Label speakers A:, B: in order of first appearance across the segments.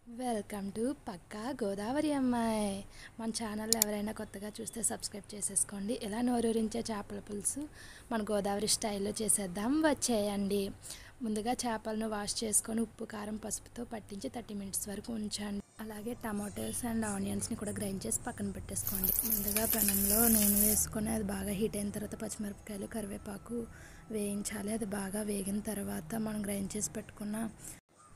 A: Welcome to పక్కా గోదావరి అమ్మాయి. మన channel ఎవరైనా కొత్తగా చూస్తే సబ్స్క్రైబ్ చేసేసుకోండి. ఇలా నోరూరించే చేపల పులుసు మన గోదావరి స్టైల్లో చేసేద్దాం, వచ్చేయండి. ముందుగా చేపలను వాష్ చేసుకొని ఉప్పు కారం పసుపుతో పట్టించి 30 మినిట్స్ వరకు ఉంచండి. అలాగే టమాటోస్ అండ్ ఆనియన్స్ని కూడా గ్రైండ్ చేసి పక్కన పెట్టేసుకోండి. ముందుగా పెనంలో నూనె వేసుకొని అది బాగా హీట్ అయిన తర్వాత పచ్చిమిరపకాయలు కరివేపాకు వేయించాలి. అది బాగా వేగిన తర్వాత మనం గ్రైండ్ చేసి పెట్టుకున్న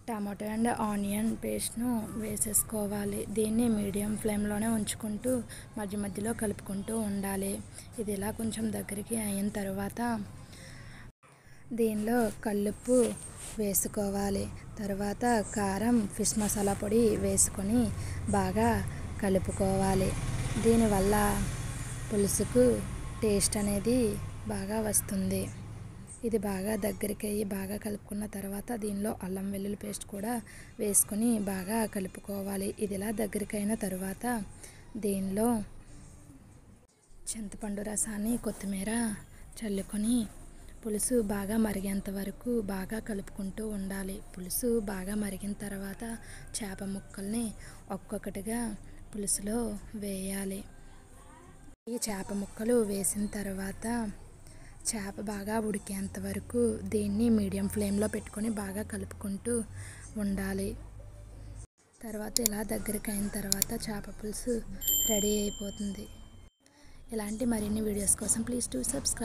A: టమాటో అండ్ ఆనియన్ పేస్ట్ను వేసేసుకోవాలి. దీన్ని మీడియం ఫ్లేమ్లోనే ఉంచుకుంటూ మధ్య మధ్యలో కలుపుకుంటూ ఉండాలి. ఇది ఇలా కొంచెం దగ్గరికి అయిన తర్వాత దీనిలో కల్లుప్పు వేసుకోవాలి. తర్వాత కారం, ఫిష్ మసాలా పొడి వేసుకొని బాగా కలుపుకోవాలి. దీనివల్ల పులుసుకు టేస్ట్ అనేది బాగా వస్తుంది. ఇది బాగా దగ్గరికి అయ్యి బాగా కలుపుకున్న తర్వాత దీనిలో అల్లం వెల్లుల్లి పేస్ట్ కూడా వేసుకొని బాగా కలుపుకోవాలి. ఇది ఇలా దగ్గరికి అయిన తర్వాత దీనిలో చింతపండు రసాన్ని కొత్తిమీర చల్లుకొని పులుసు బాగా మరిగేంత వరకు బాగా కలుపుకుంటూ ఉండాలి. పులుసు బాగా మరిగిన తర్వాత చేప ముక్కల్ని ఒక్కొక్కటిగా పులుసులో వేయాలి. ఈ చేప ముక్కలు వేసిన తర్వాత చేప బాగా ఉడికేంత వరకు దీన్ని మీడియం ఫ్లేమ్లో పెట్టుకొని బాగా కలుపుకుంటూ ఉండాలి. తర్వాత ఇలా దగ్గరికి అయిన తర్వాత చేప పులుసు రెడీ అయిపోతుంది. ఇలాంటి మరిన్ని వీడియోస్ కోసం ప్లీజ్ డు సబ్స్క్రైబ్.